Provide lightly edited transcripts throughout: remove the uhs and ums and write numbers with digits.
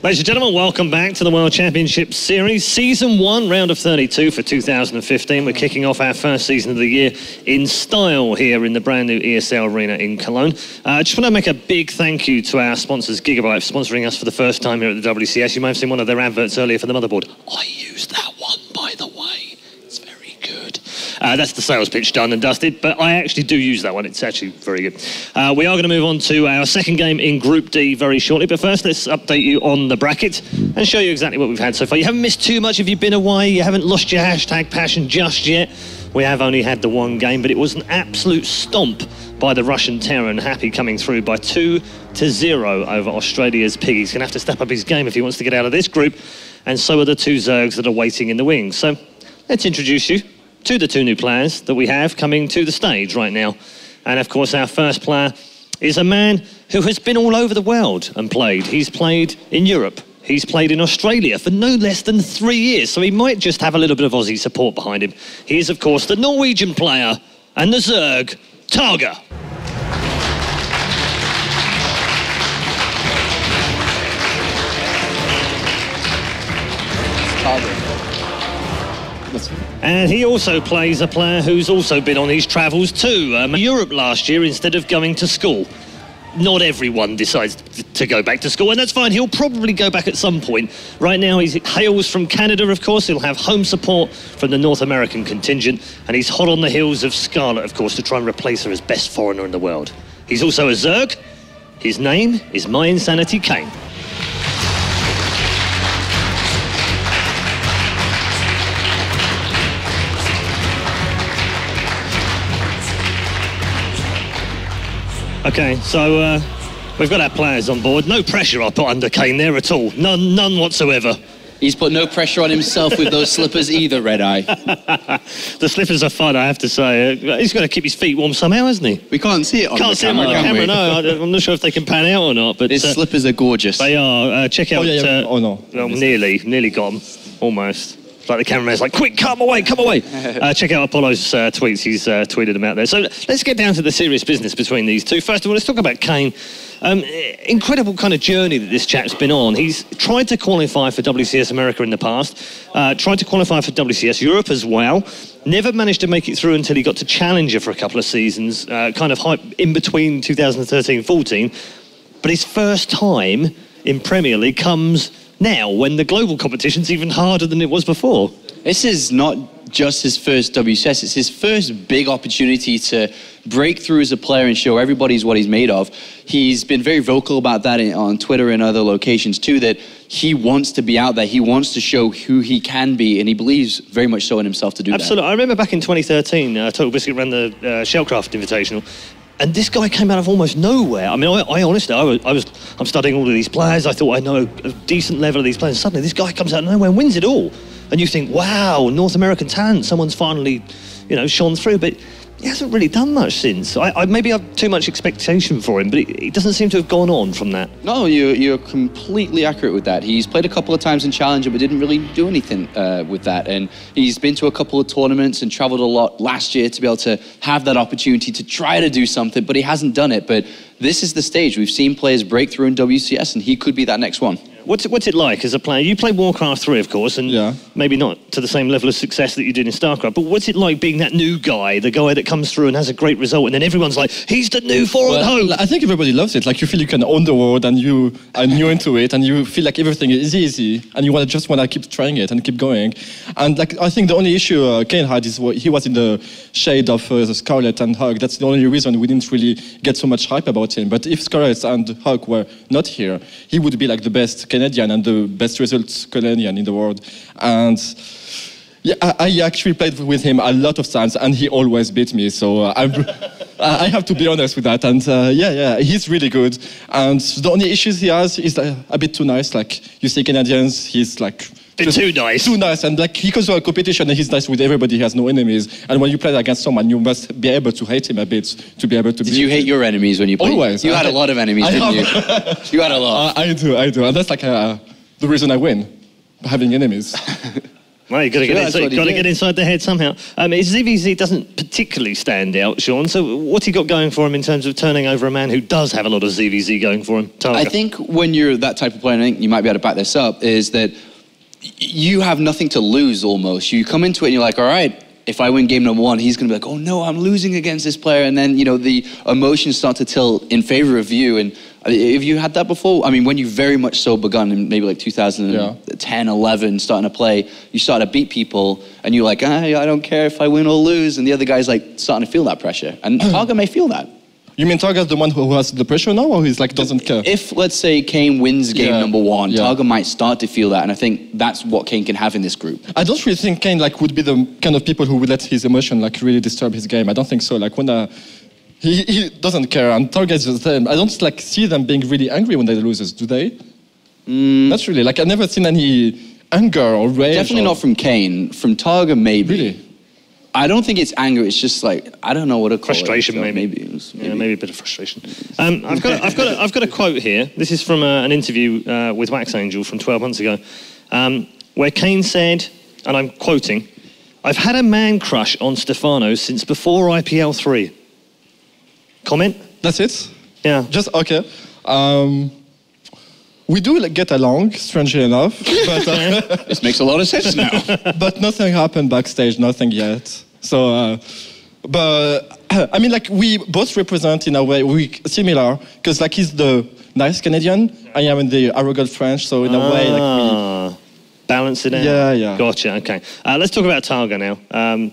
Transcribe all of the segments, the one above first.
Ladies and gentlemen, welcome back to the World Championship Series. Season 1, round of 32 for 2015. We're kicking off our first season of the year in style here in the brand new ESL Arena in Cologne. I just want to make a big thank you to our sponsors, Gigabyte, for sponsoring us for the first time here at the WCS. You may have seen one of their adverts earlier for the motherboard. I used that one, by the way. It's very good. That's the sales pitch done and dusted, but I actually do use that one. It's actually very good. We are going to move on to our second game in Group D very shortly, but first let's update you on the bracket and show you exactly what we've had so far. You haven't missed too much if you've been away. You haven't lost your hashtag passion just yet. We have only had the one game, but it was an absolute stomp by the Russian Terror, and Happy coming through by 2-0 over Australia's Pig. He's going to have to step up his game if he wants to get out of this group, and so are the two Zergs that are waiting in the wings. So let's introduce you to the two new players that we have coming to the stage right now. And of course, our first player is a man who has been all over the world and played. He's played in Europe. He's played in Australia for no less than 3 years, so he might just have a little bit of Aussie support behind him. He is, of course, the Norwegian player and the Zerg, TargA. And he also plays a player who's also been on his travels too. Europe last year instead of going to school. Not everyone decides to go back to school, and that's fine. He'll probably go back at some point. Right now, he hails from Canada, of course. He'll have home support from the North American contingent, and he's hot on the heels of Scarlett, of course, to try and replace her as best foreigner in the world. He's also a Zerg. His name is My Insanity Kane. Okay, so we've got our players on board. No pressure I put under Kane there at all. None whatsoever. He's put no pressure on himself with those slippers either, Red Eye. The slippers are fun, I have to say. He's got to keep his feet warm somehow, hasn't he? We can't see it on the camera, no. I'm not sure if they can pan out or not. But his slippers are gorgeous. They are. Check out... Oh, no. Well, nearly got them. Almost. Like the cameraman's like, quick, come away. Check out Apollo's tweets. He's tweeted them out there. So let's get down to the serious business between these two. First of all, let's talk about Kane. Incredible kind of journey that this chap's been on. He's tried to qualify for WCS America in the past, tried to qualify for WCS Europe as well, never managed to make it through until he got to Challenger for a couple of seasons, kind of in between 2013-14. But his first time in Premier League comes now, when the global competition's even harder than it was before. This is not just his first WCS, it's his first big opportunity to break through as a player and show everybody what he's made of. He's been very vocal about that on Twitter and other locations too, that he wants to be out there, he wants to show who he can be, and he believes very much so in himself to do that. Absolutely. I remember back in 2013, Total Biscuit ran the Shellcraft Invitational, and this guy came out of almost nowhere. I mean, I honestly, I'm studying all of these players. I thought I know a decent level of these players. Suddenly, this guy comes out of nowhere and wins it all. And you think, wow, North American talent. Someone's finally, shone through. But he hasn't really done much since. I maybe have too much expectation for him, but it doesn't seem to have gone on from that. No, you're completely accurate with that. He's played a couple of times in Challenger, but didn't really do anything with that. And he's been to a couple of tournaments and traveled a lot last year to be able to have that opportunity to try to do something, but he hasn't done it. But this is the stage. We've seen players break through in WCS, and he could be that next one. What's it like as a player? You play Warcraft 3, of course, and maybe not to the same level of success that you did in StarCraft, but what's it like being that new guy, the guy that comes through and has a great result, and then everyone's like, he's the new forward hope? I think everybody loves it. Like, you feel you can own the world, and you are new into it, and you feel like everything is easy, and you just want to keep trying it and keep going. And like, I think the only issue Kane had is he was in the shade of Scarlett and Hug. That's the only reason we didn't really get so much hype about him. But if Scarlett and Hug were not here, he would be like the best Canadian and the best results Canadian in the world. And yeah, I actually played with him a lot of times, and he always beat me. So I have to be honest with that. And he's really good. And the only issues he has is a bit too nice. Like, you see Canadians, he's like too nice. Too nice, and like, he goes to a competition and he's nice with everybody, he has no enemies. And when you play against someone, you must be able to hate him a bit to be able to. Did you hate your enemies when you played? Always. You had a lot of enemies, didn't you? You had a lot. I do, and that's like the reason I win, having enemies. Well, you've got to get inside the head somehow. ZvZ doesn't particularly stand out, Sean. So what's he got going for him in terms of turning over a man who does have a lot of ZvZ going for him? TargA. I think when you're that type of player, and I think you might be able to back this up, is that you have nothing to lose almost. You come into it and you're like, all right, if I win game number one, he's going to be like, oh no, I'm losing against this player. And then, the emotions start to tilt in favor of you. And have you had that before? I mean, when you very much so begun in maybe like 2010, 11, starting to play, you start to beat people and you're like, I don't care if I win or lose. And the other guy's like starting to feel that pressure. And TargA may feel that. You mean TargA is the one who has the pressure now, or he's like doesn't care? If, let's say, Kane wins game number one, TargA might start to feel that, and I think that's what Kane can have in this group. I don't really think Kane would be the kind of people who would let his emotion really disturb his game. I don't think so. When he doesn't care, and TargA is just them. I don't see them being really angry when they lose, do they? Not really. I've never seen any anger or rage. Definitely not from Kane. From TargA, maybe. Really? I don't think it's anger. It's just I don't know what to call frustration, it. maybe. Maybe a bit of frustration. I've got a quote here. This is from an interview with Wax Angel from 12 months ago, where Kane said, and I'm quoting, "I've had a man crush on Stefano since before IPL 3." Comment? That's it? Yeah. Just okay. We do get along, strangely enough. But, this makes a lot of sense now. But nothing happened backstage, nothing yet. So, but I mean, we both represent in a way similar, because he's the nice Canadian, I am the arrogant French. So in a way, we balance it out. Yeah. Gotcha. Okay. Let's talk about TargA now.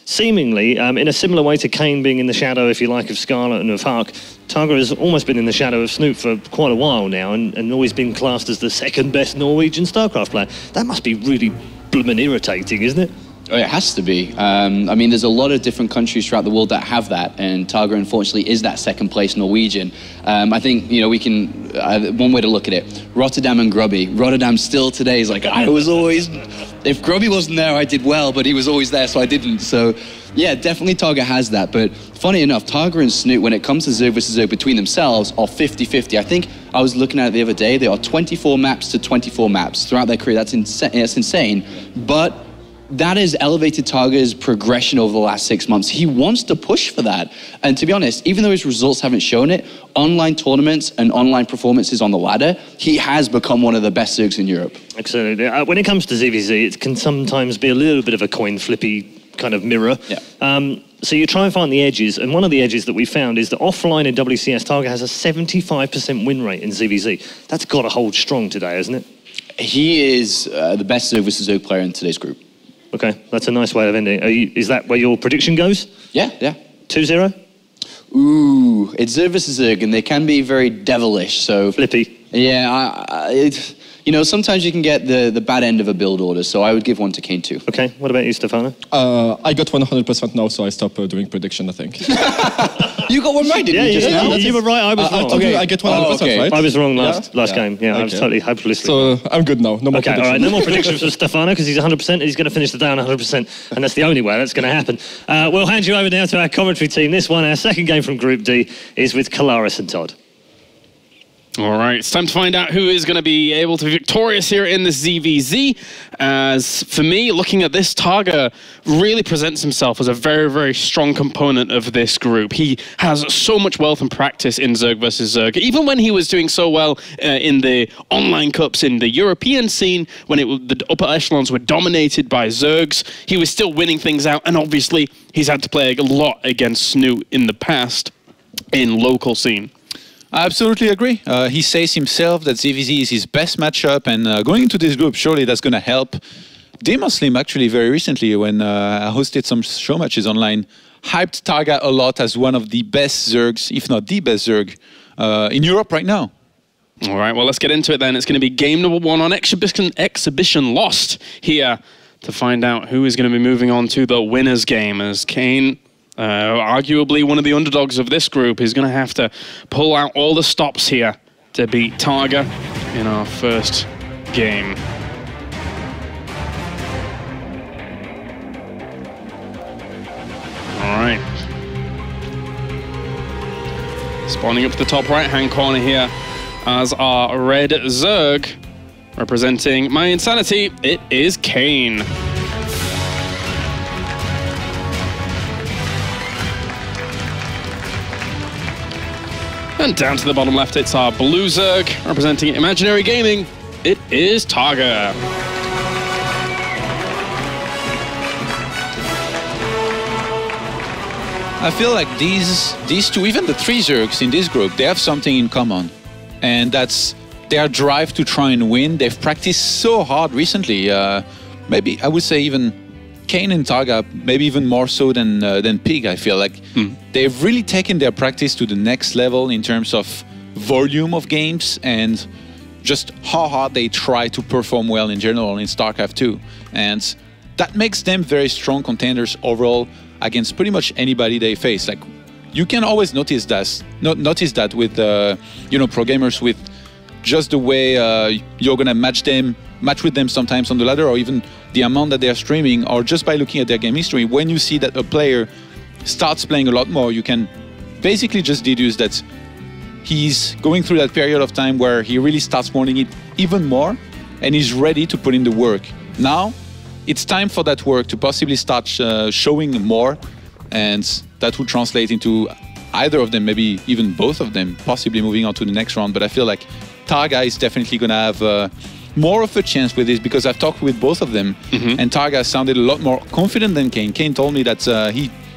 Seemingly, in a similar way to Kane being in the shadow, if you like, of Scarlet and of Hark, TargA has almost been in the shadow of Snoop for quite a while now, and always been classed as the second best Norwegian StarCraft player. That must be really blooming irritating, isn't it? Oh, it has to be. I mean, there's a lot of different countries throughout the world that have that, and TargA, unfortunately, is that second place Norwegian. I think, we can, one way to look at it, Rotterdam and Grubby. Rotterdam still today is like, I was always, if Grubby wasn't there, I did well, but he was always there, so I didn't. So, yeah, definitely TargA has that. But funny enough, TargA and Snoop, when it comes to ZvZ between themselves, are 50-50. I think I was looking at it the other day, they are 24 maps to 24 maps throughout their career. That's insane. But that has elevated TargA's progression over the last 6 months. He wants to push for that. And to be honest, even though his results haven't shown it, online tournaments and online performances on the ladder, he has become one of the best Zergs in Europe. Absolutely. When it comes to ZvZ, it can sometimes be a little bit of a coin flippy kind of mirror. Yeah. So you try and find the edges, and one of the edges that we found is that offline in WCS, TargA has a 75% win rate in ZvZ. That's got to hold strong today, hasn't it? He is the best ZvZ player in today's group. Okay, that's a nice way of ending. Is that where your prediction goes? Yeah. 2-0? Ooh, it's ZvZ, and they can be very devilish, so... Flippy. Yeah, sometimes you can get the bad end of a build order, so I would give one to Kane too. Okay, what about you, Stefano? I got 100% now, so I stopped doing prediction, I think. You got one right, didn't you, just now? You were right, I was wrong. I get 100%, right? I was wrong last game. Yeah, I was totally hopelessly. So I'm good now. No more predictions. All right, no more predictions for Stefano, because he's 100%. He's going to finish the day on 100%, and that's the only way that's going to happen. We'll hand you over now to our commentary team. This one, our second game from Group D, is with Kalaris and Todd. All right, it's time to find out who is going to be able to be victorious here in the ZvZ. As for me, looking at this, TargA really presents himself as a very, very strong component of this group. He has so much wealth and practice in Zerg versus Zerg. Even when he was doing so well in the online cups in the European scene, when the upper echelons were dominated by Zergs, he was still winning things out. And obviously, he's had to play a lot against Snoot in the past in local scene. I absolutely agree. He says himself that ZvZ is his best matchup, and going into this group, surely that's going to help. Demon Slim, actually, very recently, when I hosted some show matches online, hyped TargA a lot as one of the best Zergs, if not the best Zerg, in Europe right now. All right, well, let's get into it then. It's going to be game number 1 on Exhibition Lost here to find out who is going to be moving on to the winner's game, as Kane... arguably one of the underdogs of this group is going to have to pull out all the stops here to beat TargA in our first game. All right. Spawning up to the top right-hand corner here as our red Zerg representing my insanity, it is Kane. And down to the bottom left, it's our blue Zerg representing Imaginary Gaming. It is TargA. I feel like these two, even the three Zergs in this group, they have something in common. And that's their drive to try and win. They've practiced so hard recently. Maybe I would say even Kane and TargA, maybe even more so than Pig, I feel like. They've really taken their practice to the next level in terms of volume of games and just how hard they try to perform well in general in StarCraft II. And that makes them very strong contenders overall against pretty much anybody they face. Like, you can always notice that with pro gamers, with just the way you're gonna match with them sometimes on the ladder, or even the amount that they're streaming, or just by looking at their game history. When you see that a player starts playing a lot more, you can basically just deduce that he's going through that period of time where he really starts wanting it even more, and he's ready to put in the work. Now, it's time for that work to possibly start showing more, and that would translate into either of them, maybe even both of them, possibly moving on to the next round. But I feel like TargA is definitely going to have more of a chance with this, because I've talked with both of them, and TargA sounded a lot more confident than Kane. Kane told me that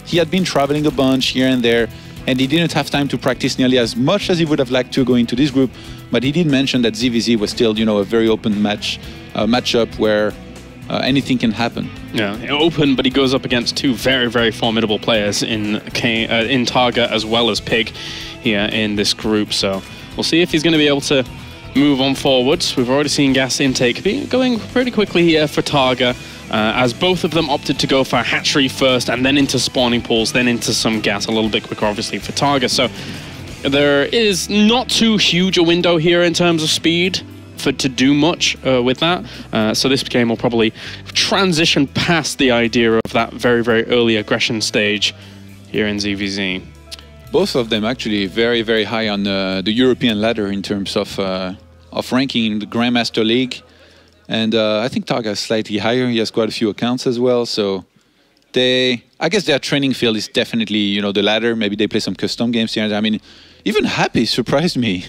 he had been traveling a bunch here and there, and he didn't have time to practice nearly as much as he would have liked to go into this group. But he did mention that ZvZ was still, a very open matchup where anything can happen. Yeah, open, but he goes up against two very, very formidable players in TargA as well as Pig here in this group. So we'll see if he's going to be able to move on forwards. We've already seen gas intake going pretty quickly here for TargA, as both of them opted to go for hatchery first and then into spawning pools, then into some gas a little bit quicker, obviously, for TargA. So there is not too huge a window here in terms of speed to do much with that. So this game will probably transition past the idea of that very, very early aggression stage here in ZvZ. Both of them actually very, very high on the European ladder in terms of ranking in the Grandmaster League. And I think TargA is slightly higher. He has quite a few accounts as well. So I guess their training field is definitely, the ladder. Maybe they play some custom games here. I mean, even Happy surprised me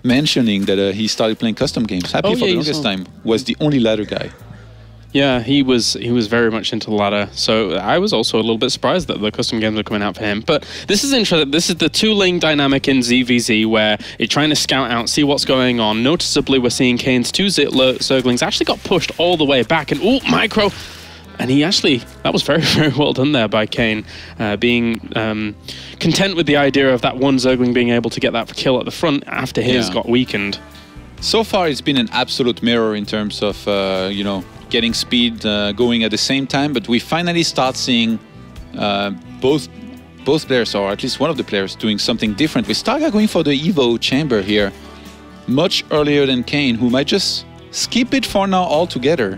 mentioning that he started playing custom games. Happy for the longest time was the only ladder guy. Yeah, he was very much into the ladder. So I was also a little bit surprised that the custom games were coming out for him. But this is interesting. This is the two-lane dynamic in ZvZ where you're trying to scout out, see what's going on. Noticeably, we're seeing Kane's two Zerglings actually got pushed all the way back. And, micro! And he actually, that was very, very well done there by Kane, being content with the idea of that one Zergling being able to get that kill at the front after his got weakened. So far, it's been an absolute mirror in terms of, getting speed going at the same time, but we finally start seeing both players, or at least one of the players, doing something different. With StarCraft going for the Evo chamber here, much earlier than Kane, who might just skip it for now altogether.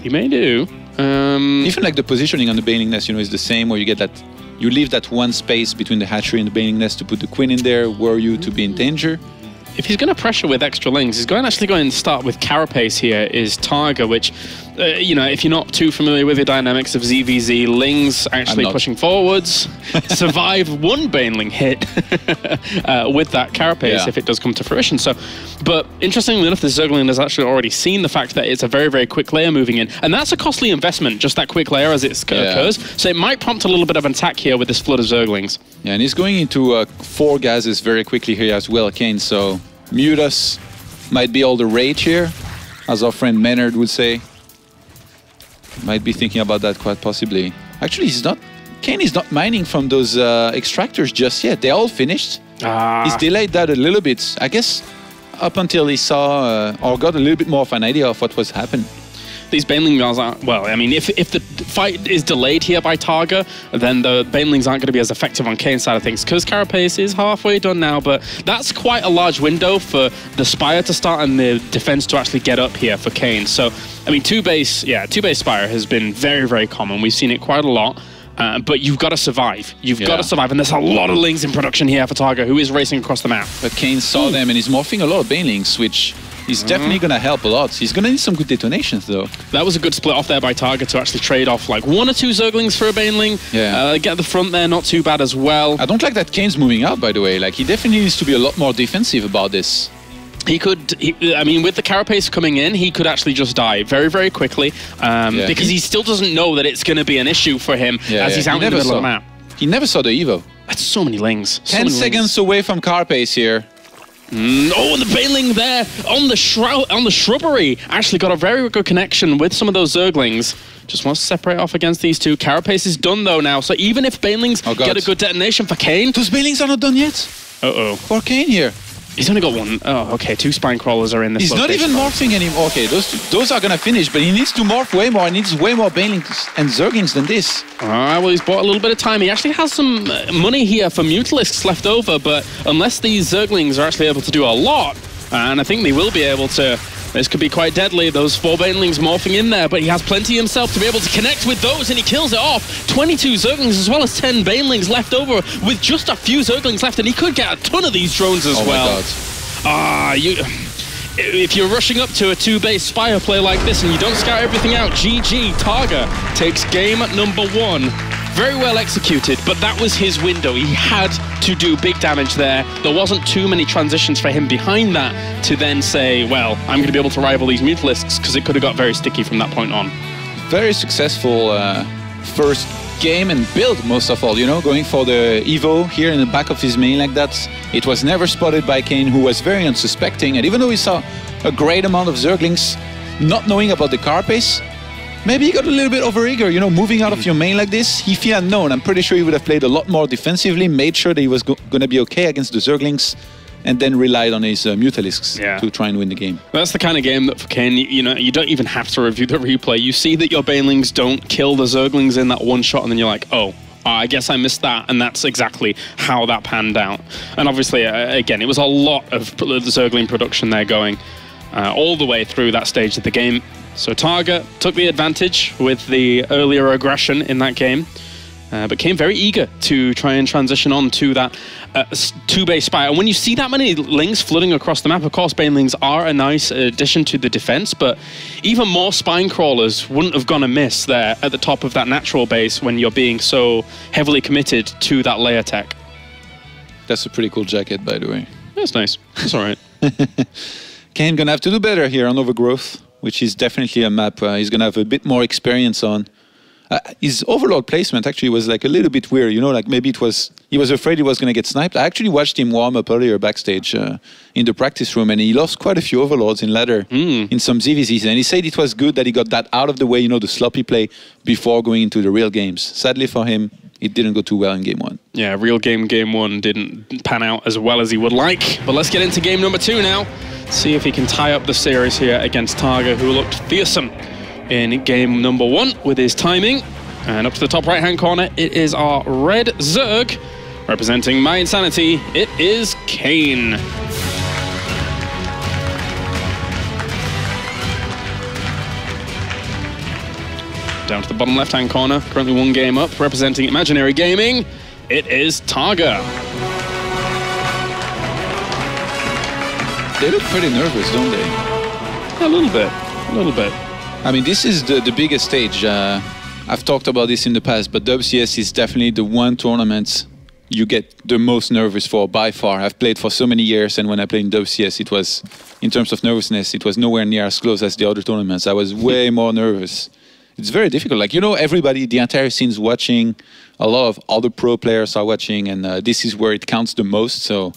He may do. Even like the positioning on the Baneling Nest, is the same, where you get that, you leave that one space between the hatchery and the Baneling Nest to put the Queen in there, were you to be in danger. If he's going to pressure with extra lings, he's actually going to start with Carapace here, is TargA, which, if you're not too familiar with the dynamics of ZvZ, lings actually pushing forwards, survive one Baneling hit with that Carapace if it does come to fruition. So, but interestingly enough, the Zergling has actually already seen the fact that it's a very, very quick layer moving in, and that's a costly investment, just that quick layer as it occurs. So it might prompt a little bit of an attack here with this flood of Zerglings. Yeah, and he's going into 4 gases very quickly here as well, Kane, so mute us might be all the rage here, as our friend Maynard would say. Might be thinking about that quite possibly. Actually, Kane is not mining from those extractors just yet. They're all finished. He's delayed that a little bit, I guess, up until he saw or got a little bit more of an idea of what was happening. These Baneling guys aren't, well, I mean, if the fight is delayed here by TargA, then the Banelings aren't going to be as effective on Kane's side of things, because Carapace is halfway done now, but that's quite a large window for the Spire to start and the defense to actually get up here for Kane. So, I mean, two-base Spire has been very, very common. We've seen it quite a lot. But you've got to survive. You've got to survive, and there's a lot of lings in production here for TargA, who is racing across the map. But Kane saw them, and he's morphing a lot of Banelings, which He's definitely going to help a lot. He's going to need some good detonations, though. That was a good split off there by TargA to actually trade off like 1 or 2 Zerglings for a Baneling. Yeah. Get the front there, not too bad as well. I don't like that Kane's moving out, by the way. Like, he definitely needs to be a lot more defensive about this. He could, I mean, with the Carapace coming in, he could actually just die very, very quickly because he still doesn't know that it's going to be an issue for him as he's out in the middle of the map. He never saw the Evo. That's so many Lings. 10 seconds away from Carapace here. Oh, and the Baneling there on the shrubbery actually got a very good connection with some of those Zerglings. Just wants to separate off against these two. Carapace is done though now, so even if Banelings get a good detonation for Kane... Those Banelings are not done yet. Uh-oh. For Kane here. He's only got 1. Oh, okay, 2 Spine Crawlers are in this. He's not even morphing anymore. Okay, those are gonna finish, but he needs to morph way more. He needs way more Banelings and Zerglings than this. Alright, well, he's bought a little bit of time. He actually has some money here for Mutalisks left over, but unless these Zerglings are actually able to do a lot, and I think they will be able to, this could be quite deadly, those 4 Banelings morphing in there, but he has plenty himself to be able to connect with those, and he kills it off. 22 Zerglings as well as 10 Banelings left over with just a few Zerglings left, and he could get a ton of these drones as well. My God. If you're rushing up to a 2-base Spire play like this and you don't scout everything out, GG, TargA takes game number 1. Very well executed, but that was his window. He had to do big damage there. There wasn't too many transitions for him behind that to then say, well, I'm going to be able to rival these Mutalisks, because it could have got very sticky from that point on. Very successful first game and build, most of all, you know, going for the Evo here in the back of his main like that. It was never spotted by Kane, who was very unsuspecting, and even though he saw a great amount of Zerglings, not knowing about the Carapace, maybe he got a little bit overeager, you know, moving out of your main like this. If he had known, I'm pretty sure he would have played a lot more defensively, made sure that he was going to be okay against the Zerglings, and then relied on his Mutalisks to try and win the game. That's the kind of game that for Kane, you know, you don't even have to review the replay. You see that your Banelings don't kill the Zerglings in that one shot, and then you're like, oh, I guess I missed that, and that's exactly how that panned out. And obviously, again, it was a lot of the Zergling production there going all the way through that stage of the game. So TargA took the advantage with the earlier aggression in that game, but came very eager to try and transition on to that 2-base Spire. And when you see that many Lings flooding across the map, of course, Banelings are a nice addition to the defense, but even more Spine Crawlers wouldn't have gone amiss there at the top of that natural base when you're being so heavily committed to that layer tech. That's a pretty cool jacket, by the way. That's nice. That's all right. Kane gonna have to do better here on Overgrowth, which is definitely a map he's gonna have a bit more experience on. His Overlord placement actually was like a little bit weird, you know, like maybe it was, he was afraid he was going to get sniped. I actually watched him warm up earlier backstage in the practice room, and he lost quite a few Overlords in ladder in some ZvZs, and he said it was good that he got that out of the way, you know, the sloppy play before going into the real games. Sadly for him, it didn't go too well in game 1. Yeah, real game 1 didn't pan out as well as he would like, but let's get into game number 2 now. See if he can tie up the series here against TargA, who looked fearsome in game number 1 with his timing. And up to the top right-hand corner, it is our red Zerg. Representing my insanity, it is Kane. Down to the bottom left-hand corner, currently 1 game up, representing Imaginary Gaming, it is TargA. They look pretty nervous, don't they? A little bit, a little bit. I mean, this is the biggest stage. I've talked about this in the past, but WCS is definitely the one tournament you get the most nervous for by far. I've played for so many years, and when I played in WCS, it was, in terms of nervousness, it was nowhere near as close as the other tournaments. I was way more nervous. It's very difficult. Like, you know, everybody, the entire scene's watching, a lot of other pro players are watching, and this is where it counts the most. So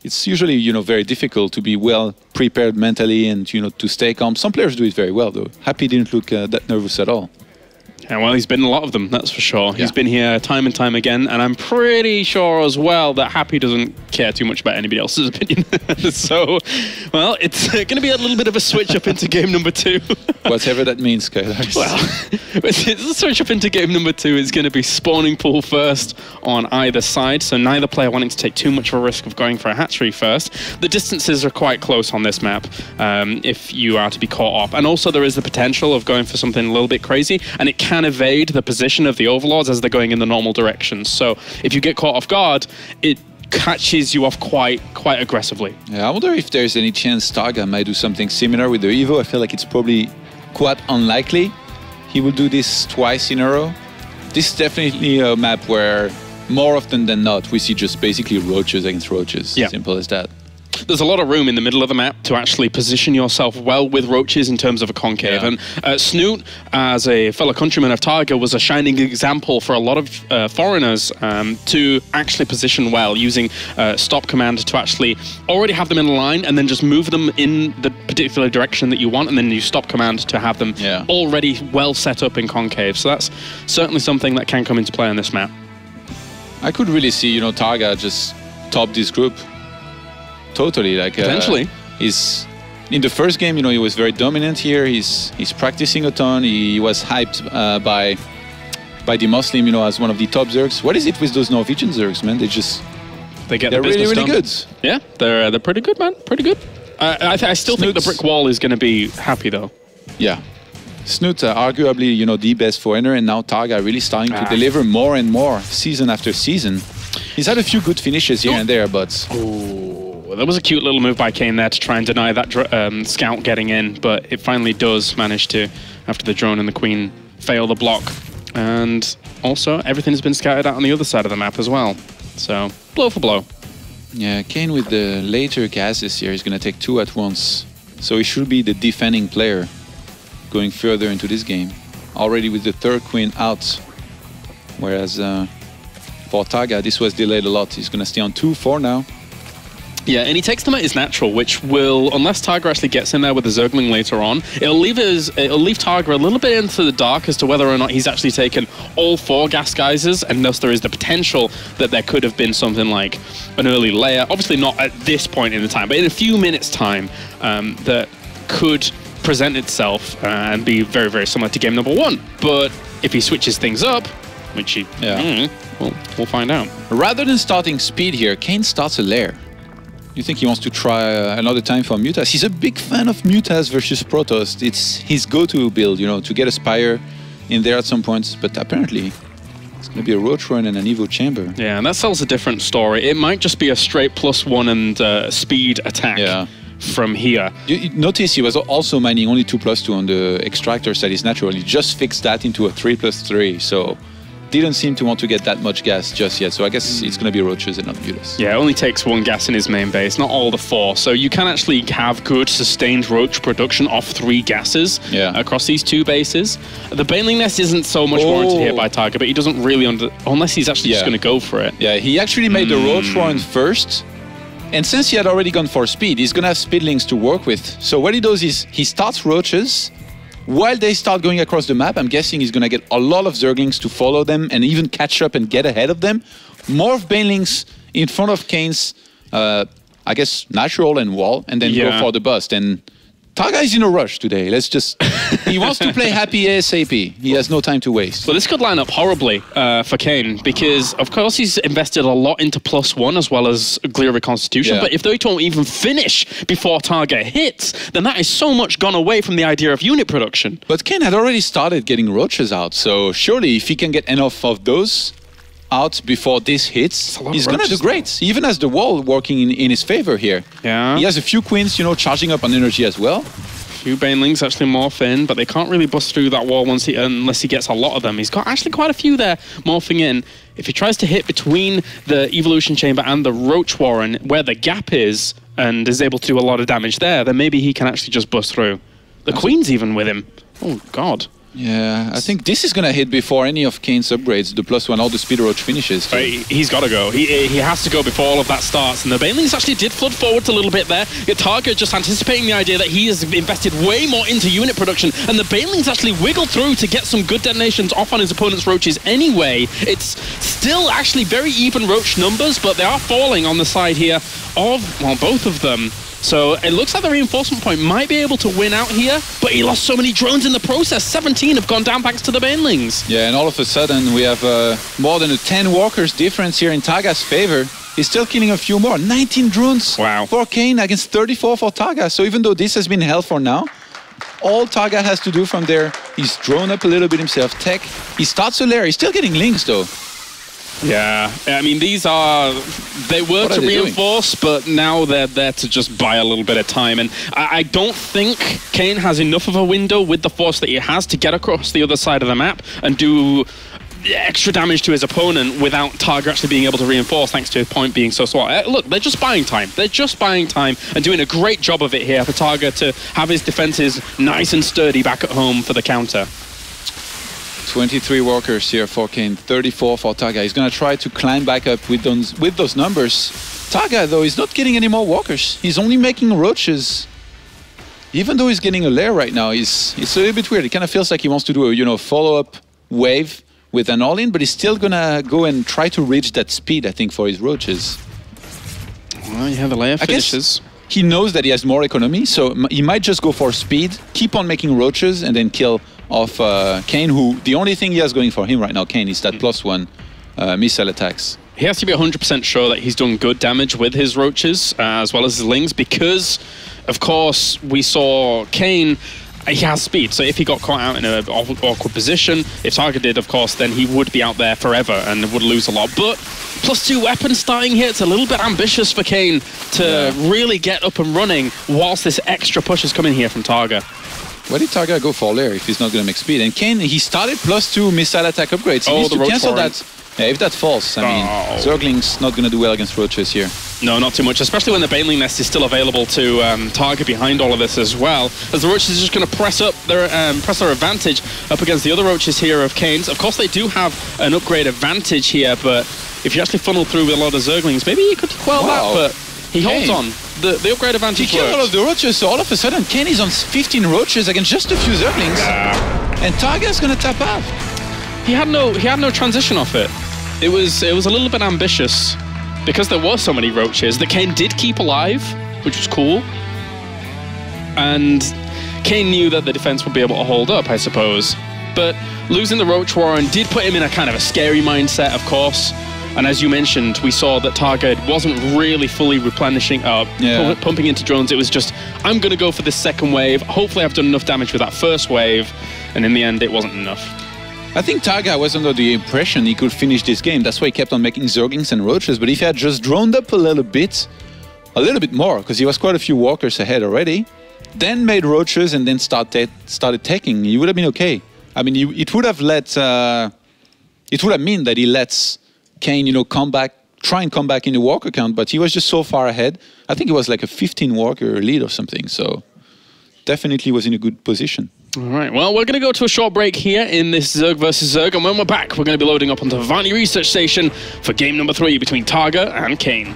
it's usually, you know, very difficult to be well prepared mentally and, you know, to stay calm. Some players do it very well, though. Happy didn't look that nervous at all. Yeah, well, he's been in a lot of them, that's for sure. Yeah. He's been here time and time again, and I'm pretty sure as well that Happy doesn't care too much about anybody else's opinion. So, well, it's going to be a little bit of a switch up into game number 2. Whatever that means, Skylar. Well, the switch up into game number 2 is going to be spawning pool first on either side, so neither player wanting to take too much of a risk of going for a hatchery first. The distances are quite close on this map if you are to be caught off, and also there is the potential of going for something a little bit crazy, and it can evade the position of the Overlords as they're going in the normal directions. So if you get caught off guard, it catches you off quite aggressively. Yeah, I wonder if there's any chance TargA might do something similar with the Evo. I feel like it's probably quite unlikely he will do this twice in a row. This is definitely a map where more often than not we see just basically roaches against roaches. Yeah. Simple as that. There's a lot of room in the middle of the map to actually position yourself well with roaches in terms of a concave. Yeah. And Snoot, as a fellow countryman of TargA, was a shining example for a lot of foreigners to actually position well, using stop command to actually already have them in a line and then just move them in the particular direction that you want, and then you stop command to have them already well set up in concave. So that's certainly something that can come into play on this map. I could really see, TargA just top this group. Totally, like potentially. He's in the first game, he was very dominant here. He's practicing a ton. He was hyped by the Muslim, as one of the top Zergs. What is it with those Norwegian Zergs, man? They're really good. Yeah, they're pretty good, man. Pretty good. I still think the brick wall is going to be happy though. Yeah. Snoot, arguably, the best foreigner, and now TargA really starting to deliver more and more season after season. He's had a few good finishes here and there, but... Ooh, there was a cute little move by Kane there to try and deny that scout getting in, but it finally does manage to, after the drone and the queen fail the block. And also, everything has been scattered out on the other side of the map as well. So, blow for blow. Yeah, Kane with the later gases here is going to take 2 at once. So he should be the defending player going further into this game. Already with the 3rd queen out. Whereas for TargA, this was delayed a lot. He's going to stay on 2-4 now. Yeah, and he takes them at his natural, which will, unless TargA actually gets in there with the Zergling later on, it'll leave TargA a little bit into the dark as to whether or not he's actually taken all 4 gas geysers, and thus there is the potential that there could have been something like an early layer. Obviously not at this point in the time, but in a few minutes' time, that could present itself and be very, very similar to game number 1. But if he switches things up, which he, we'll find out. Rather than starting speed here, Kane starts a lair. You think he wants to try another time for Mutas? He's a big fan of Mutas versus Protoss. It's his go-to build, to get a Spire in there at some points. But apparently, it's going to be a Roach Run and an Evo Chamber. Yeah, and that tells a different story. It might just be a straight +1 and speed attack from here. You notice he was also mining only 2+2 on the extractor side is natural. He just fixed that into a 3+3. So didn't seem to want to get that much gas just yet, so I guess it's going to be roaches and not mutas. Yeah, it only takes 1 gas in his main base, not all the 4, so you can actually have good sustained roach production off 3 gases across these 2 bases. The Baneling Nest isn't so much warranted here by TargA, but he doesn't really, unless he's actually just going to go for it. Yeah, he actually made the roach run first, and since he had already gone for speed, he's going to have speedlings to work with. So what he does is he starts roaches. While they start going across the map, I'm guessing he's going to get a lot of Zerglings to follow them and even catch up and get ahead of them. More of Banelings in front of Kane's, I guess, natural and wall, and then go for the bust. And TargA is in a rush today. He wants to play happy ASAP. He has no time to waste. Well, this could line up horribly for Kane because, of course, he's invested a lot into +1 as well as Clear Reconstitution. But if they don't even finish before TargA hits, then that is so much gone away from the idea of unit production. But Kane had already started getting roaches out, so surely if he can get enough of those out before this hits, he's gonna do great. He even has the wall working in his favor here. Yeah. He has a few queens, charging up on energy as well. Few Banelings actually morph in, but they can't really bust through that wall unless he gets a lot of them. He's got actually quite a few there morphing in. If he tries to hit between the Evolution Chamber and the Roach Warren, where the gap is, and is able to do a lot of damage there, then maybe he can actually just bust through. The Queen's even with him. Oh, God. Yeah, I think this is going to hit before any of Kane's upgrades, the +1, all the speed roach finishes. He's got to go. He has to go before all of that starts. And the Banelings actually did flood forwards a little bit there. TargA just anticipating the idea that he has invested way more into unit production. And the Banelings actually wiggled through to get some good detonations off on his opponent's roaches anyway. It's still actually very even roach numbers, but they are falling on the side here of, well, both of them. So it looks like the reinforcement point might be able to win out here, but he lost so many drones in the process. 17 have gone down thanks to the Banelings. Yeah, and all of a sudden we have more than a 10 walkers difference here in TargA's favor. He's still killing a few more. 19 drones for Kane against 34 for TargA. So even though this has been hell for now, all TargA has to do from there, he's drone up a little bit himself. Tech, he starts a lair. He's still getting links though. Yeah, I mean, they were to reinforce, but now they're there to just buy a little bit of time. And I don't think Kane has enough of a window with the force that he has to get across the other side of the map and do extra damage to his opponent without TargA actually being able to reinforce, thanks to his point being so small. Look, they're just buying time. They're just buying time and doing a great job of it here for TargA to have his defenses nice and sturdy back at home for the counter. 23 workers here for Kane, 34 for TargA. He's going to try to climb back up with those numbers. TargA, though, is not getting any more workers. He's only making roaches. Even though he's getting a lair right now, it's a little bit weird. It kind of feels like he wants to do a follow-up wave with an all-in, but he's still going to go and try to reach that speed, I think, for his roaches. Well, you have the lair finishes. He knows that he has more economy, so he might just go for speed, keep on making roaches, and then kill off Kane, who the only thing he has going for him right now, Kane, is that +1 missile attacks. He has to be 100% sure that he's done good damage with his roaches as well as his lings, because, of course, we saw Kane. He has speed, so if he got caught out in an awkward position, if TargA did, of course, then he would be out there forever and would lose a lot. But +2 weapons starting here, it's a little bit ambitious for Kane to really get up and running whilst this extra push is coming here from TargA. Why did TargA go for lair if he's not going to make speed? And Kane, he started +2 missile attack upgrades. He needs to cancel that. Yeah, if that falls, I mean, Zergling's not going to do well against roaches here. No, not too much, especially when the Baneling Nest is still available to TargA behind all of this as well, as the roaches are just going to press their advantage up against the other roaches here of Kane's. Of course, they do have an upgrade advantage here, but if you actually funnel through with a lot of Zerglings, maybe you could quell that, but he holds on. The upgrade advantage He killed all of the roaches, so all of a sudden, Kane is on 15 roaches against just a few Zerglings. And TargA is going to tap out. He had no transition off it. It was a little bit ambitious because there were so many roaches that Kane did keep alive, which was cool. And Kane knew that the defense would be able to hold up, I suppose. But losing the Roach Warren did put him in a kind of a scary mindset, of course. And as you mentioned, we saw that TargA wasn't really fully replenishing, pumping into drones. It was just, I'm going to go for this second wave. Hopefully I've done enough damage with that first wave. And in the end, it wasn't enough. I think TargA was under the impression he could finish this game. That's why he kept on making Zerglings and roaches. But if he had just droned up a little bit more, because he was quite a few walkers ahead already, then made roaches and then started taking, he would have been okay. I mean, it would have meant that he lets Kane, try and come back in the walker count, but he was just so far ahead. I think it was like a 15 walker lead or something. So definitely was in a good position. All right, well, we're going to go to a short break here in this Zerg versus Zerg, and when we're back, we're going to be loading up onto Vani Research Station for game number 3 between TargA and Kane.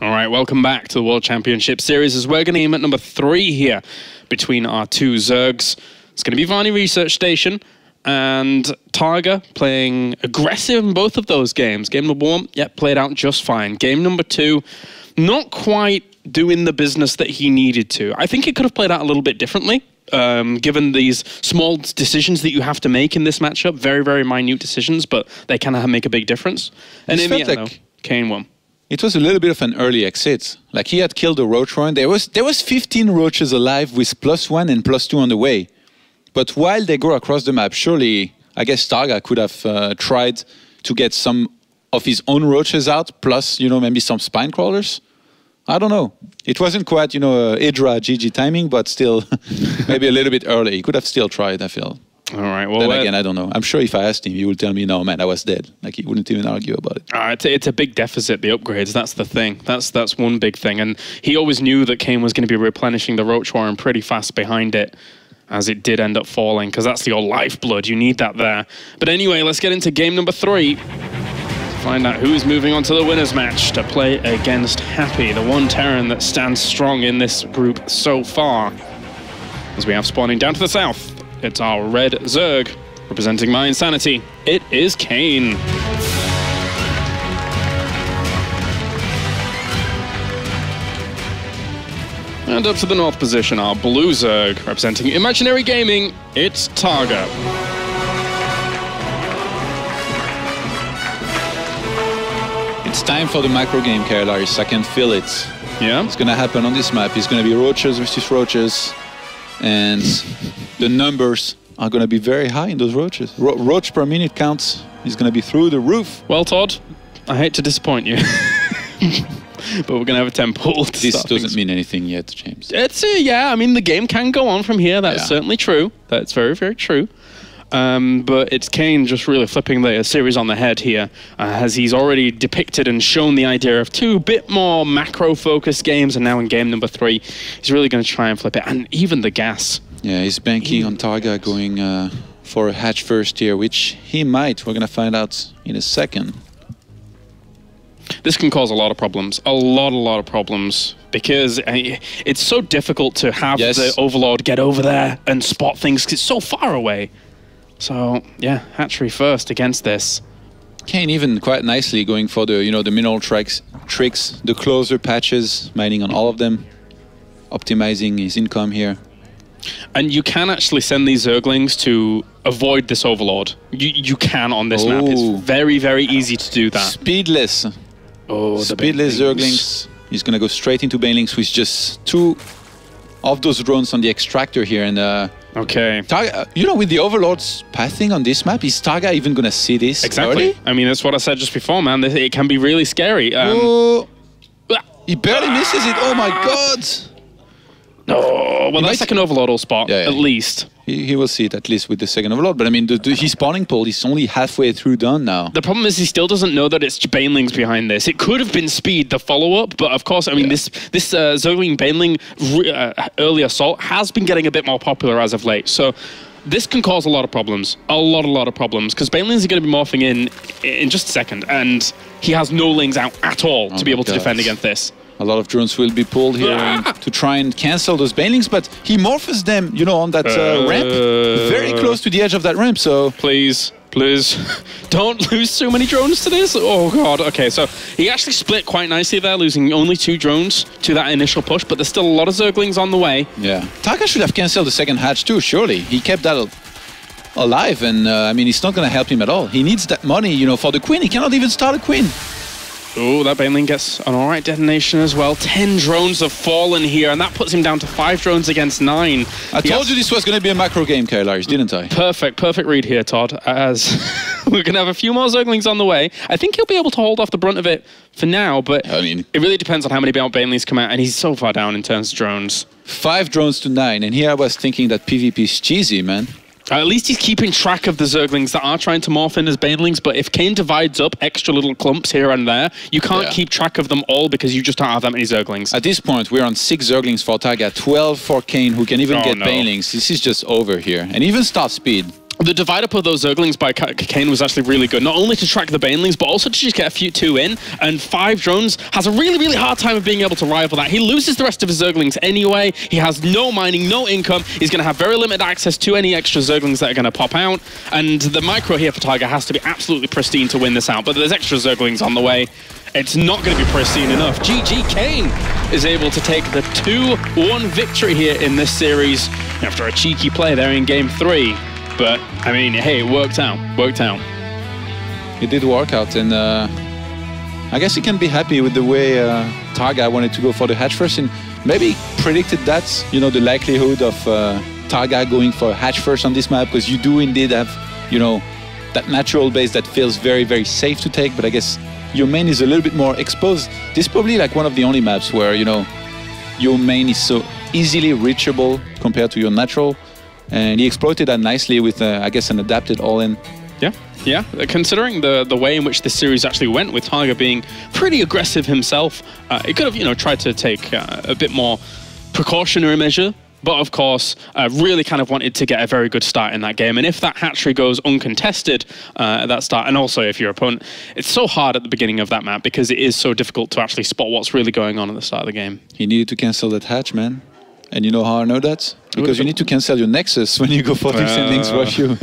All right, welcome back to the World Championship Series as we're going to aim at number 3 here between our two Zergs. It's going to be Varney Research Station and TargA playing aggressive in both of those games. Game number 1, played out just fine. Game number 2, not quite doing the business that he needed to. I think it could have played out a little bit differently, given these small decisions that you have to make in this matchup. Very, very minute decisions, but they kind of make a big difference. And in the end, though, Kane won. It was a little bit of an early exit. Like, he had killed a roach one. There was 15 roaches alive with +1 and +2 on the way. But while they go across the map, surely, I guess TargA could have tried to get some of his own roaches out, plus, maybe some spine crawlers. I don't know. It wasn't quite, Hydra GG timing, but still maybe a little bit early. He could have still tried, I feel. All right. Well, then again, I don't know. I'm sure if I asked him, he would tell me, no, man, I was dead. Like, he wouldn't even argue about it. It's a big deficit, the upgrades. That's the thing. That's one big thing. And he always knew that Kane was going to be replenishing the Roach Warren pretty fast behind it, as it did end up falling, because that's your lifeblood. You need that there. But anyway, let's get into game number 3. Find out who's moving on to the winners match to play against Happy, the one Terran that stands strong in this group so far. As we have spawning down to the south, it's our red Zerg, representing my insanity. It is Kane. And up to the north position, our blue Zerg, representing Imaginary Gaming, it's TargA. It's time for the macro game, Kailaris. I can feel it. Yeah? It's going to happen on this map. It's going to be roaches versus roaches. And the numbers are going to be very high in those roaches. Roach per minute count is going to be through the roof. Well, Todd, I hate to disappoint you. But we're going to have a 10 pool. This doesn't mean anything yet, James. It's, yeah, I mean, the game can go on from here. That's certainly true. That's very, very true. But it's Kane just really flipping the series on the head here, as he's already depicted and shown the idea of 2 bit more macro-focused games, and now in game number 3, he's really going to try and flip it, and even the gas. Yeah, he's banking on TargA going for a hatch first here, which he might. We're going to find out in a second. This can cause a lot of problems, a lot of problems, because it's so difficult to have the Overlord get over there and spot things, because it's so far away. So, yeah, hatchery first against this. Kane even quite nicely going for the, the mineral tricks, the closer patches, mining on all of them, optimizing his income here. And you can actually send these Zerglings to avoid this Overlord. You can on this map. It's very, very easy to do that. Speedless. Oh, the Speedless Zerglings. He's going to go straight into Banelings with just 2 of those drones on the extractor here. And okay. TargA, with the Overlords pathing on this map, is TargA even going to see this? Exactly. Early? I mean, that's what I said just before, man. It can be really scary. He barely misses it. Oh my god. No, well, that second Overlord will spot, at least. He will see it at least with the second Overlord. But I mean, his spawning pool is only halfway through done now. The problem is he still doesn't know that it's Banelings behind this. It could have been Speed, the follow-up, but of course, I mean, this Zergling Baneling early assault has been getting a bit more popular as of late. So this can cause a lot of problems. A lot of problems, because Banelings are going to be morphing in just a second, and he has no lings out at all to be able to defend against this. A lot of drones will be pulled here to try and cancel those Banelings, but he morphs them, on that ramp, very close to the edge of that ramp, so... Please, don't lose too many drones to this. Oh, God. Okay, so he actually split quite nicely there, losing only 2 drones to that initial push, but there's still a lot of Zerglings on the way. Yeah. TargA should have canceled the second hatch too, surely. He kept that alive, and, I mean, it's not going to help him at all. He needs that money, for the Queen. He cannot even start a Queen. Oh, that Baneling gets an alright detonation as well. 10 drones have fallen here, and that puts him down to 5 drones against 9. I told you this was going to be a macro game, Kailaris, didn't I? Perfect read here, Todd, as we're going to have a few more Zerglings on the way. I think he'll be able to hold off the brunt of it for now, but I mean, it really depends on how many Banelings come out, and he's so far down in terms of drones. 5 drones to 9, and here I was thinking that PvP is cheesy, man. At least he's keeping track of the Zerglings that are trying to morph in as Banelings, but if Kane divides up extra little clumps here and there, you can't keep track of them all because you just don't have that many Zerglings. At this point, we're on 6 Zerglings for TargA, 12 for Kane, who can even get Banelings. This is just over here. And even start speed. The divide up of those Zerglings by Kane was actually really good, not only to track the Banelings, but also to just get a few 2 in, and 5 drones has a really, really hard time of being able to rival that. He loses the rest of his Zerglings anyway, he has no mining, no income, he's going to have very limited access to any extra Zerglings that are going to pop out, and the micro here for TargA has to be absolutely pristine to win this out, but there's extra Zerglings on the way. It's not going to be pristine enough. GG Kane is able to take the 2-1 victory here in this series after a cheeky play there in Game 3. But, I mean, hey, it worked out. It did work out, and I guess you can be happy with the way TargA wanted to go for the hatch first, and maybe predicted that, you know, the likelihood of TargA going for hatch first on this map, because you do indeed have, you know, that natural base that feels very, very safe to take, but I guess your main is a little bit more exposed. This is probably like one of the only maps where, you know, your main is so easily reachable compared to your natural. And he exploited that nicely with, I guess, an adapted all-in. Yeah. Considering the way in which this series actually went, with TargA being pretty aggressive himself, he could have, you know, tried to take a bit more precautionary measure. But of course, really kind of wanted to get a very good start in that game. And if that hatchery goes uncontested at that start, and also if your opponent, it's so hard at the beginning of that map because it is so difficult to actually spot what's really going on at the start of the game. He needed to cancel that hatch, man. And you know how I know that? Because you need to cancel your Nexus when you go for these endings rush you.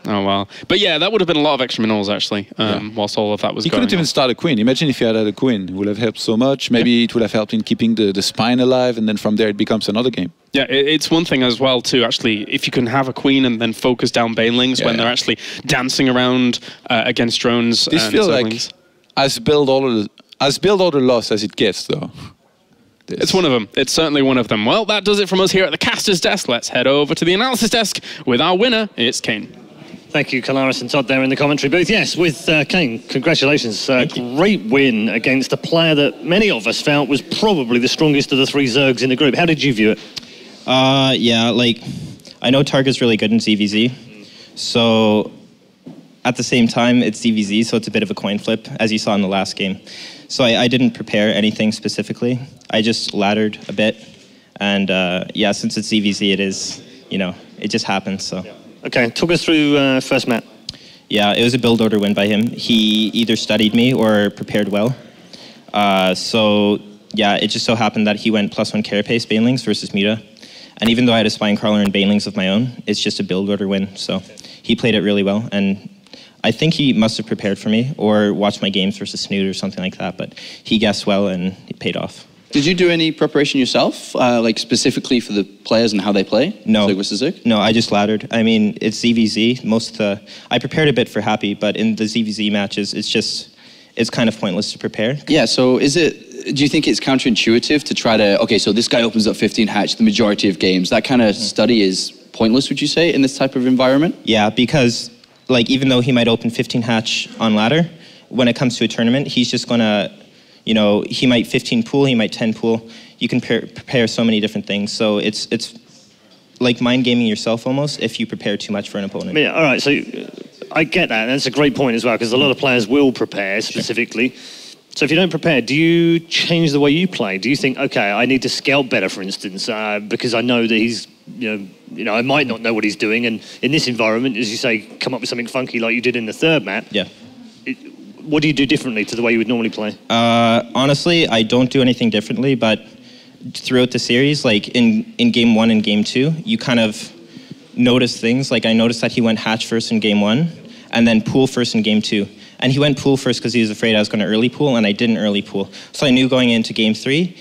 Oh, well. But yeah, that would have been a lot of extra minerals, actually, whilst all of that was going on. He couldn't even start a queen. Imagine if he had a queen. It would have helped so much. Maybe it would have helped in keeping the spine alive, and then from there it becomes another game. Yeah, it's one thing as well, too, actually, if you can have a queen and then focus down Banelings when they're actually dancing around against drones. This feels like as build order loss as it gets, though. It's one of them. It's certainly one of them. Well, that does it from us here at the caster's desk. Let's head over to the analysis desk with our winner. It's Kane. Thank you, Kalaris and Todd there in the commentary booth. Yes, with Kane, congratulations. Great win against a player that many of us felt was probably the strongest of the 3 Zergs in the group. How did you view it? Yeah, like, I know TargA's really good in ZvZ, so at the same time, it's ZvZ, so it's a bit of a coin flip, as you saw in the last game. So I didn't prepare anything specifically. I just laddered a bit, and yeah, since it's ZvZ, it is, you know, it just happens, so. Okay, talk us through first map. Yeah, it was a build order win by him. He either studied me or prepared well. So yeah, it just so happened that he went +1 carapace Banelings versus Muta. And even though I had a Spine Crawler and Banelings of my own, it's just a build order win. So he played it really well, and I think he must have prepared for me or watched my games versus Snoot or something like that, but he guessed well and it paid off. Did you do any preparation yourself, like specifically for the players and how they play? No. Zerg versus Zerg? No, I just laddered. I mean, it's ZvZ. I prepared a bit for Happy, but in the ZvZ matches, it's kind of pointless to prepare. Yeah, so do you think it's counterintuitive to try to, okay, so this guy opens up 15 hatch the majority of games. That kind of study is pointless, would you say, in this type of environment? Yeah, because like even though he might open 15 hatch on ladder, when it comes to a tournament, he's just going to, you know, he might 15 pool, he might 10 pool. You can prepare so many different things. So it's like mind gaming yourself almost if you prepare too much for an opponent. Yeah, all right, so I get that. That's a great point as well, because a lot of players will prepare specifically. So if you don't prepare, do you change the way you play? Do you think, okay, I need to scout better, for instance, because I know that he's, you know, I might not know what he's doing, and in this environment, as you say, come up with something funky like you did in the third map. Yeah. What do you do differently to the way you would normally play? Honestly, I don't do anything differently, but throughout the series, like in game 1 and game 2, you kind of notice things. Like I noticed that he went hatch first in game 1, and then pool first in game 2. And he went pool first because he was afraid I was going to early pool, and I didn't early pool. So I knew going into game 3,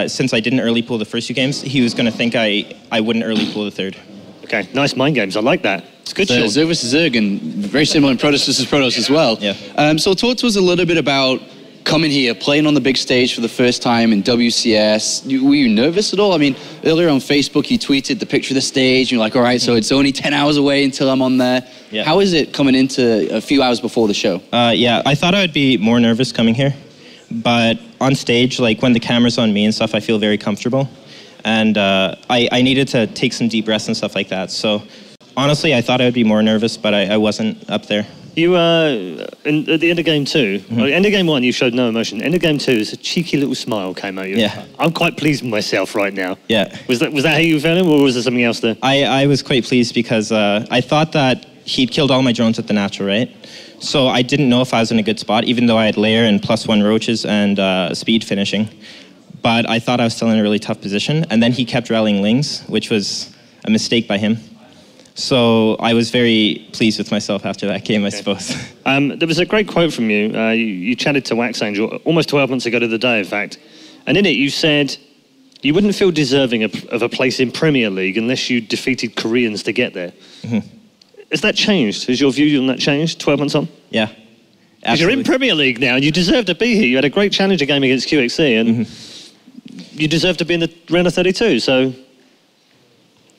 since I didn't early pool the first 2 games, he was going to think I wouldn't early pool the third. Okay, nice mind games. I like that. It's good. So Zerg versus Zerg, and very similar in Protoss versus Protoss as well. Yeah. So talk to us a little bit about coming here, playing on the big stage for the first time in WCS. Were you nervous at all? I mean, earlier on Facebook, you tweeted the picture of the stage. You're like, all right, so it's only 10 hours away until I'm on there. Yeah. How is it coming into a few hours before the show? Yeah, I thought I would be more nervous coming here. But on stage, like when the camera's on me and stuff, I feel very comfortable. And I needed to take some deep breaths and stuff like that. So honestly, I thought I would be more nervous, but I wasn't up there. You at the end of game 2, end of game 1, you showed no emotion. End of game 2, there's a cheeky little smile came out. Yeah. I'm quite pleased with myself right now. Yeah. Was that how you felt him, or was there something else there? I was quite pleased because I thought that he'd killed all my drones at the natural, right? So I didn't know if I was in a good spot, even though I had lair and +1 roaches and speed finishing. But I thought I was still in a really tough position. And then he kept rallying lings, which was a mistake by him. So I was very pleased with myself after that game, I suppose. There was a great quote from you. You chatted to Wax Angel almost 12 months ago to the day, in fact. And in it, you said you wouldn't feel deserving of a place in Premier League unless you defeated Koreans to get there. Has that changed? Has your view on that changed 12 months on? Yeah. Because you're in Premier League now and you deserve to be here. You had a great challenger game against QXC and you deserve to be in the round of 32, so...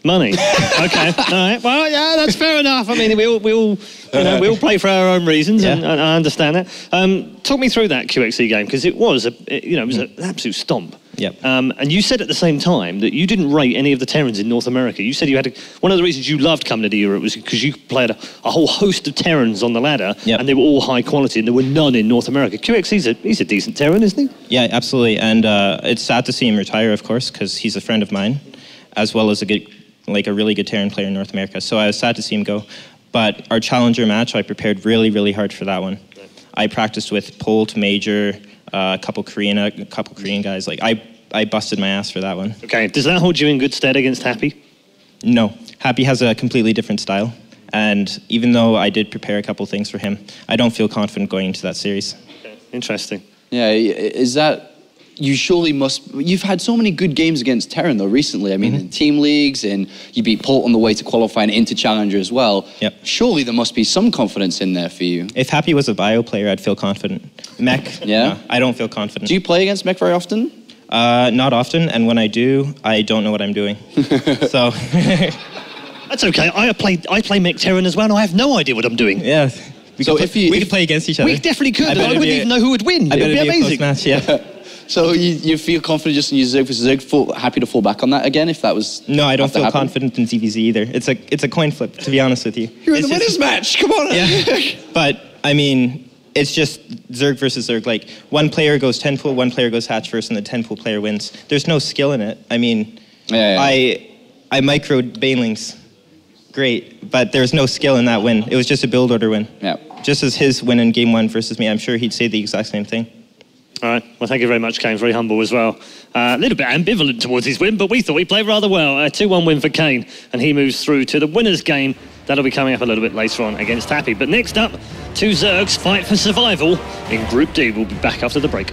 Money. Okay. All right. Well, yeah, that's fair enough. I mean, we all play for our own reasons, and I understand that. Talk me through that QXC game because it was an absolute stomp. Yep. And you said at the same time that you didn't rate any of the Terrans in North America. You said you had one of the reasons you loved coming to Europe was because you played a whole host of Terrans on the ladder, and they were all high quality, and there were none in North America. QXC's he's a decent Terran, isn't he? Yeah, absolutely. And it's sad to see him retire, of course, because he's a friend of mine, as well as a really good Terran player in North America. So I was sad to see him go. But our challenger match, I prepared really, really hard for that one. I practiced with Polt, Major, a couple Korean guys. Like I busted my ass for that one. Okay, does that hold you in good stead against Happy? No, Happy has a completely different style. And even though I did prepare a couple things for him, I don't feel confident going into that series. Okay. Interesting. Yeah, is that... You surely must... You've had so many good games against Terran, though, recently. I mean, in team leagues, and you beat Polt on the way to qualifying into Challenger as well. Yep. Surely there must be some confidence in there for you. If Happy was a bio player, I'd feel confident. Mech, yeah? I don't feel confident. Do you play against Mech very often? Not often, and when I do, I don't know what I'm doing. So... That's okay. I play Mech Terran as well, and I have no idea what I'm doing. Yeah. We could play against each other. We definitely could. I wouldn't even know who would win. It would be amazing. Match, yeah. So you feel confident just in your Zerg versus Zerg, happy to fall back on that again if that was... No, I don't feel confident in ZvZ either. It's a coin flip, to be honest with you. You're in the winners match, come on! Yeah. But, I mean, it's just Zerg versus Zerg. Like, one player goes 10 pool, one player goes hatch first, and the 10 pool player wins. There's no skill in it. I mean, I microed Banelings. Great, but there's no skill in that win. It was just a build order win. Yeah. Just as his win in game 1 versus me, I'm sure he'd say the exact same thing. All right. Well, thank you very much, Kane. Very humble as well. A little bit ambivalent towards his win, but we thought he played rather well. A 2-1 win for Kane, and he moves through to the winners' game. That'll be coming up a little bit later on against Happy. But next up, two Zergs fight for survival in Group D. We'll be back after the break.